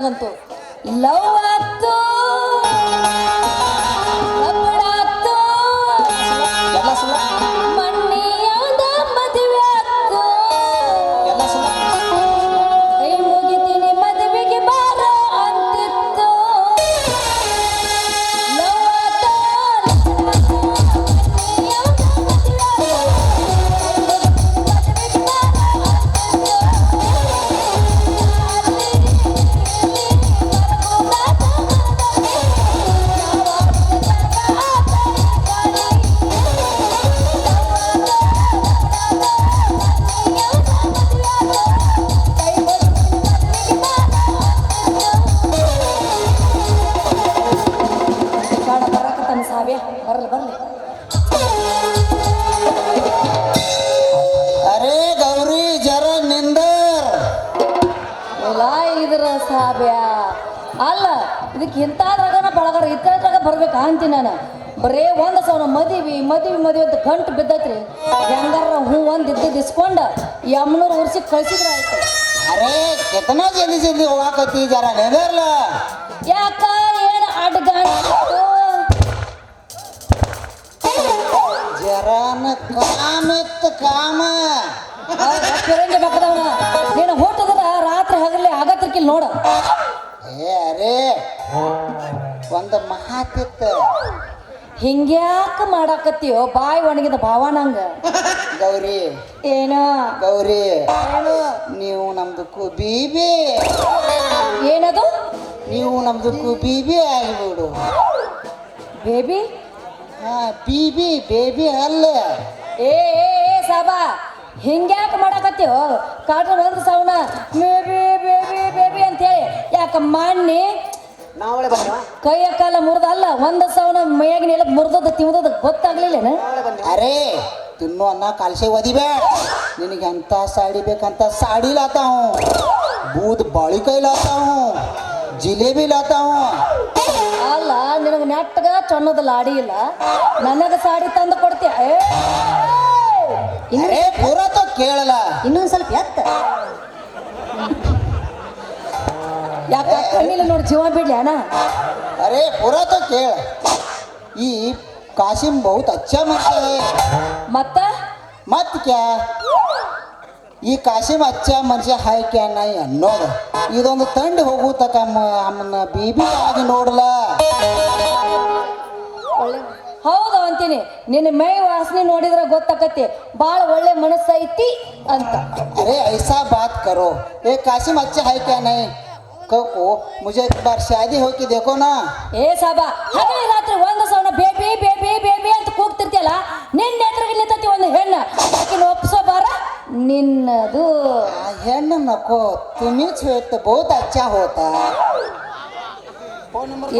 ಅಂತೂ ಲವ್ ಆತು ಲಬ್ಬಡ ಆತು ಎಲ್ಲ ಸುಳ್ಳ ಮಣ್ಣಿ ಯಾವ್ದ ಮದುವೆ ಆತು ಎಲ್ಲ ಸುಳ್ಳ ಕೈ ಮುಗಿತೀನಿ ಮದುವೆಗೆ ಬಾರೋ ಅಂತಿತ್ತು ಲವ್ ಆತು ಮಣ್ಣಿ ಯಾವ್ದ ಮದುವೆ ಬರಕತ್ತಾನ ಸಾವ್ಯ ಬರಲ್ಲ ಬರ್ಲಿ ಅರೆ ಗೌರಿ ಜರ ನಿಂದರ್ ಇಲ್ಲ ಇದ್ರ ಸಾಬ್ಯ ಅಲ್ಲ ಇದಕ್ಕೆ ಇಂಥದ್ರಾಗನ ಬಳಗಾರ ಇದ್ರಾಗ ಬರ್ಬೇಕಾ ಅಂತೀನಿ ನಾನು ಬರೇ ಒಂದು ಸಾವಿರ ಮದುವೆ ಅಂತ ಗಂಟು ಬಿದ್ದೈತ್ರಿ ಹೆಂಗಾರ ಹೂ ಒಂದು ಇದ್ದದ್ದು ಇಸ್ಕೊಂಡು ಯಮ್ನೂರು ಉರ್ಸಿ ಕಳ್ಸಿದ್ರೆ ಆಯ್ತು ಅರೆ ಕೆತನ ಜಲ್ದಿ ಹೋಗಾಕತ್ತಿ ಜರ ನಿಂದರ್ಲ ಯಾಕ ಏನು ಅಡ್ಗಾಣಿತ್ತು ಜರನ ಕಾಮಿತ್ ಕಾಮ ಪಿರಂಗಿ ಬಕ್ಕದವನ ನೀನು ಹೋಟದ ರಾತ್ರಿ ಹಗಲೇ ಆಗತ್ರಕ್ಕಿಲ್ ನೋಡ ಏ ಅರೆ ಒಂದು ಮಾತಿತ್ತ ಹಿಂಗ್ಯಾಕ ಮಾಡಾಕತ್ತೀಯೋ ಬಾಯಿ ಒಣಗಿದ ಭಾವ ನಂಗ ಗೌರಿ ಏನೋ ಗೌರಿ ಏನು ನೀವು ನಮ್ದಕ್ಕೂ ಬೀಬಿ ಏನದು ನೀವು ನಮ್ದಕ್ಕೂ ಬೀಬಿ ಆಗಿಬಿಡು ಬೇಬಿ ಹಾ ಬೀಬಿ ಬೇಬಿ ಅಲ್ಲ ಏ ಸಾಬಾ ಹಿಂಗ್ಯಾಕೆ ಮಾಡಾಕತ್ತೀವೋ ಕಾಟನ್ ಒಂದು ಸೌನ ಬೇಬಿ ಬೇಬಿ ಬೇಬಿ ಅಂತೇಳಿ ಯಾಕ ಮಣ್ಣಿ ನಾವಳೆ ಬಂದ ಕೈಯ ಕಾಲ ಮುರಿದಲ್ಲ ಒಂದು ಸೌನ ಮೈಯಾಗಿನ ಎಲ್ಲ ಮುರಿದದ್ದು ತಿಂದದ್ದು ಗೊತ್ತಾಗ್ಲಿಲ್ಲೇನ ಅರೆ ತಿನ್ನು ಅನ್ನ ಕಾಲ್ಸೆ ಒದಿಬೇಡ ನಿನಗೆ ಎಂತ ಸಾಡಿ ಬೇಕಂತ ಸಾಡಿ ಲಾತಾವು ಬೂದ್ ಬಾಳಿ ಕೈ ಲಾತಾವು ಜಿಲೇಬಿ ಲಾತಾವು ಅಲ್ಲ ನಿನಗೆ ನೆಟ್ಟಗ ಚೊನ್ನದ ಲಾಡಿ ಇಲ್ಲ ನನಗೆ ಸಾಡಿ ತಂದು ಕೊಡ್ತೀಯ ಅರೆ ಪೂರಾ ತೋ ಕೇಳಲ್ಲ ಇನ್ನೊಂದು ಸ್ವಲ್ಪ ಎತ್ತ ಯಾಕ ಕಣ್ಣಿಲ್ಲ ನೋಡಿ ಜೀವ ಬಿಡ್ಲಿ ಅಣ್ಣ अरे पूरा तो ಕೇಳ ಈ ಕಾಸಿಂ ಬಹುತ್ ಅಚ್ಚಾ ಮನುಷ್ಯ है ಮತ್ತ मत क्या ಈ ಕಾಸಿಂ ಅಚ್ಚಾ ಮನುಷ್ಯ है क्या नहीं ಅನ್ನೋದು ಇದೊಂದು ತಂಡ ಹೋಗು ತಕ ಅಮ್ಮನ ಬೀಬಿ ಆಗಿ ನೋಡಲ್ಲ ಹೌದು ಅಂತೀನಿ ನಿನ್ನ ಮೈ ವಾಸನೆ ನೋಡಿದ್ರೆ ಗೊತ್ತಾಕತಿ ಭಾಳ ಒಳ್ಳೆ ಮನಸ್ಸೈತಿ ಅಂತ अरे ऐसा बात करो ये कासिम अच्छा है क्या नहीं को मुझे एक बार शादी हो के देखो ना ಏ ಸಾಬಾ ಹಗಲಿ ರಾತ್ರಿ ಒಂದು ಸೌನ ಬೇಬಿ ಬೇಬಿ ಬೇಬಿ ಅಂತ ಕೂಗ್ತಿರ್ತಿಯಲ್ಲ ನಿನ್ನ ಎದುರಿಗೆ ನಿಂತತಿ ಒಂದು ಹೆಣ್ಣು ಆಕಿನ ಒಪ್ಸೋ ಬಾರ ನಿನ್ನದು ಹೆಣ್ಣು ನಕೋ तुम्ही छुए तो बहुत अच्छा होता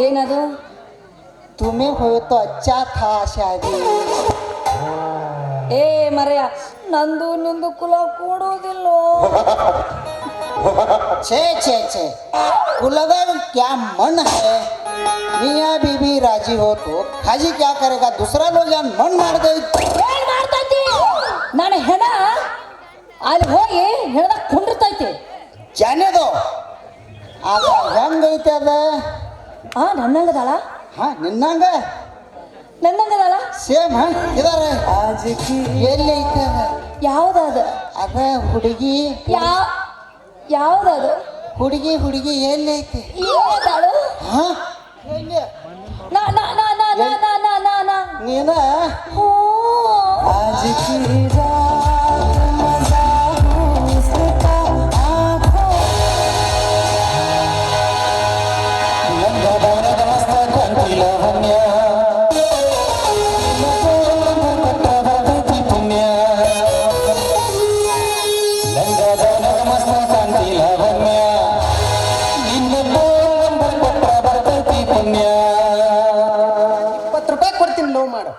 ಏನದು तुम्हें हुए तो अच्छा था शादी ಏ ಮರೆಯ ನಂದು ನಿಂದು ಕುಲ ಕೂಡುವುದಿಲ್ಲೋ छे छे छे कुलगर क्या मन है मियाँ बीबी राजी हो तो हाजी क्या करेगा दूसरा लोग यार मन मार गई ಏನ್ ಮಾಡ್ತೈತಿ ನಾನು ಹೆಣ ಅಲ್ಲಿ ಹೋಗಿ ಹೆಣದಾಗ ಕುಂಡಿರ್ತೈತಿ जाने दो ಆಗ ಹೆಂಗೈತೆ ಅದ ನನ್ನಂಗದಾಳ ಹಾಂ ನಿನ್ನಂಗ ನನ್ನಂಗದಾಳ ಸೇಮ್ ಹಾಂ ಇದಾರೆ ಎಲ್ಲಿ ಐತೆ ಅದ ಯಾವ್ದದು ಅದ ಹುಡುಗಿ ಯಾವ್ದದು ಹುಡುಗಿ ಎಲ್ಲಿ ಐತೆ ಏದಾಳು ಹಾಂ ಎಲ್ಲಿ ನಾ ನಾ ನಾ ನಾ ನಾ ನಾ ನಾ ನಾ ನಾ ನೀನ ಹೋ आज की रात मजा उसका आँखों लंगड़ा मस्त कंटिला हन्या पुण्य लंगड़ा मस्त कंटिला हन्या पुण्य ₹20 ಕೊಡ್ತೀನಿ ಲವ್ ಮಾಡು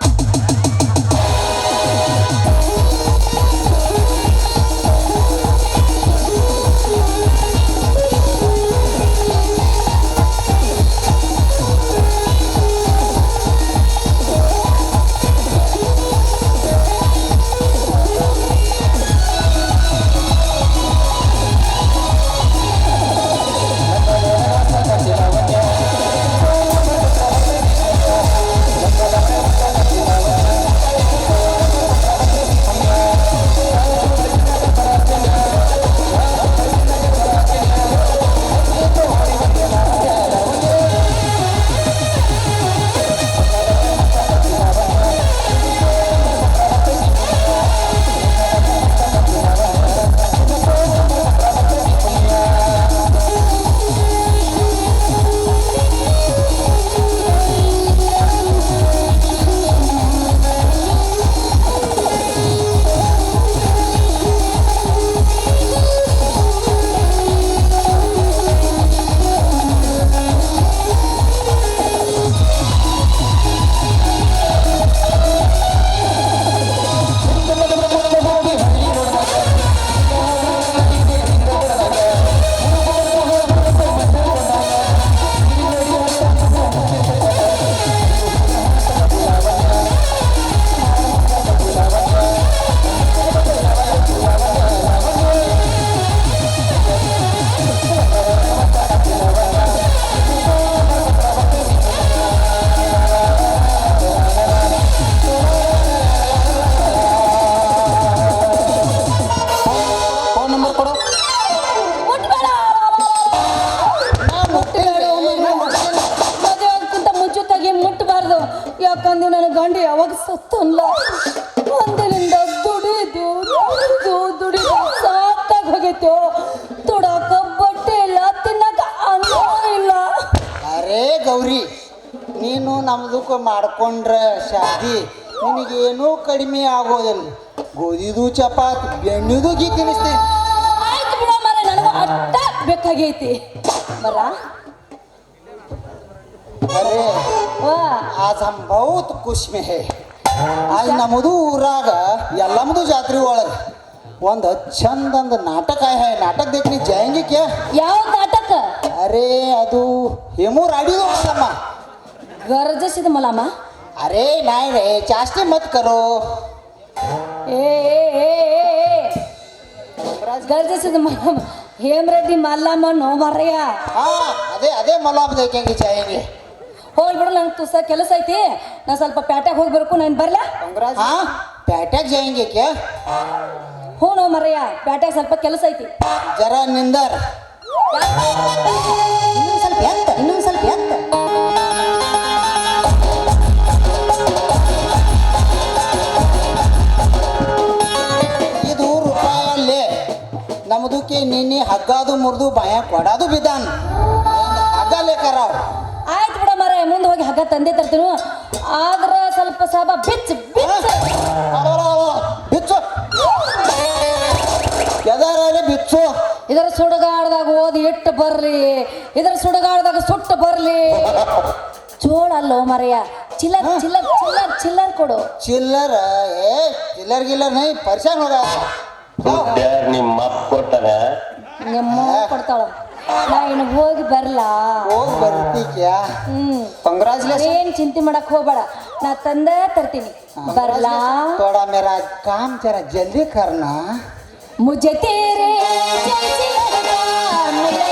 ಮಂದಿ ನನ್ನ ಗಂಡ ಯಾವಾಗ ಸತ್ತಲ್ಲ ಒಂದಿನಿಂದ ದುಡಿದು ಸಾಕಾಗಿ ಹೋಗೈತೋ ತುಡಾಕ ಬಟ್ಟೆ ಇಲ್ಲ ತಿನ್ನಕ ಅನ್ನ ಇಲ್ಲ. ಅರೇ ಗೌರಿ, ನೀನು ನಮ್ದಕ್ಕೆ ಮಾಡ್ಕೊಂಡ್ರ ಶಾದಿ ನಿನಗೇನೂ ಕಡಿಮೆ ಆಗೋದಿಲ್ಲ. ಗೋಧಿದು ಚಪಾತಿ ಬೆಣ್ಣಿದು ಗೀ ತಿನ್ನಿಸ್ತೀನಿ. ಆಯ್ತು ಬಿಡ ಮರ, ನನಗೂ ಅಟ್ಟ ಬೇಕಾಗೈತಿ ಮರ. ಅರೆ ವಾ आज हम बहुत खुश में है. आज ನಮ್ಮದು ಊರಾಗ ಎಲ್ಲಮ್ಮದು ಜಾತ್ರೆ ಒಳಗೆ ಒಂದು ಚಂದಂದ ನಾಟಕ है. ನಾಟಕ देखने जाएंगे क्या? ಯಾವ ನಾಟಕ? अरे ಅದು ಹೇಮು ರಾಡಿದು ಮಲ್ಲಮ್ಮ. ಗರ್ಜಿಸಿದ ಮಲಮ್ಮ. अरे नहीं रे, चाष्टे मत करो. ಏ ಗರ್ಜಿಸಿದ ಮಲಮ್ಮ ಹೇಮರೆಡ್ಡಿ ಮಲ್ಲಮ್ಮ ನೋ ಮರ್ಯ. हाँ ಅದೇ ಅದೇ ಮಲ್ಲಮ್ಮ देखेंगे जाएंगे. ಹೋಗ್ಬಿಡು, ನಂಗೆ ತುಸ ಕೆಲಸ ಐತಿ. ನಾ ಸ್ವಲ್ಪ ಪ್ಯಾಟ್ಯಾಗ ಹೋಗಿ ಬರ್ಕು, ನಾನು ಬರ್ಲಾ? हाँ पैटक जाएंगे क्या? ಹ್ಞೂ ನೋ ಮರ್ಯ, ಪ್ಯಾಟ್ಯಾಗ ಸ್ವಲ್ಪ ಕೆಲಸ ಐತಿ. जरा निंदर ಇನ್ನೊಂದು ಸ್ವಲ್ಪ ಎತ್ತ. ಇದು ರೂಪಾಯಲ್ಲೇ ನಮ್ದಕ್ಕೆ ನಿನ್ನೆ ಹಗ್ಗಾದು ಮುರಿದು ಬಾಯ ಕೊಡೋದು ಬಿದ್ದಾನ. ಹಗ್ಗ ಲೇಕರಾವ್. ಆಯ್ತು ಬಿಡ ಮರ, ಮುಂದೆ ಹೋಗಿ ಹಗ್ಗ ತಂದೆ ತರ್ತೀನಿ. ಆದ್ರ ಸ್ವಲ್ಪ ಸಾಬ ಬಿಚ್ಚು ಬಿಚ್ಚು ಎದಾರ ಬಿಚ್ಚು. ಇದರ ಸುಡಗಾಡ್ದಾಗ ಓದಿ ಇಟ್ಟು ಬರ್ಲಿ, ಇದರ ಸುಡಗಾಡ್ದಾಗ ಸುಟ್ಟು ಬರ್ಲಿ. ಚೋಳ ಅಲ್ಲೋ ಮರೆಯ, ಚಿಲ್ಲರ್ ಚಿಲ್ಲರ್ ಚಿಲ್ಲರ್ ಚಿಲ್ಲರ್ ಕೊಡು. ಚಿಲ್ಲರ ಏ ಚಿಲ್ಲರ್ ಗಿಲ್ಲರ್ ನೈ ಪರಿಶಾನ್ ಹೋಗ. ನಿಮ್ಮ ಅಪ್ಪ ಕೊಟ್ಟಾನ. ನಿಮ್ಮ ಕೊಡ್ತಾಳ. ನಾ ಇನ್ನು ಹೋಗಿ ಬರ್ಲಾ? ಹೋಗಿ ಬರ್ತೀಕ್ಯಾ? ಕಂಗ್ರಾಚುಲೇಷನ್. ಏನ್ ಚಿಂತೆ ಮಾಡಕ್ ಹೋಗ್ಬೇಡ, ನಾ ತಂದ ತರ್ತೀನಿ. ಬರ್ಲಾ? थोड़ा मेरा काम जरा जल्दी करना. मुझे तेरे जैसे लगता मेरा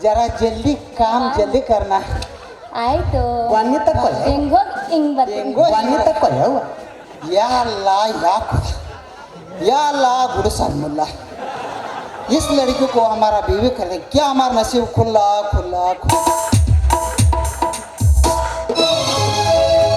जरा जल्दी काम जल्दी करना. ಆಯ್ತು. वानी तक को ಹಿಂಗ್ ಹೋಗಿ ಹಿಂಗ್ ಬರ್ತೀನಿ. वानी तक को या अल्लाह या अल्लाह गुरु सरमुल्ला, इस लड़की को हमारा बीवी कर दे. क्या हमारा नसीब खुला खुला खुला.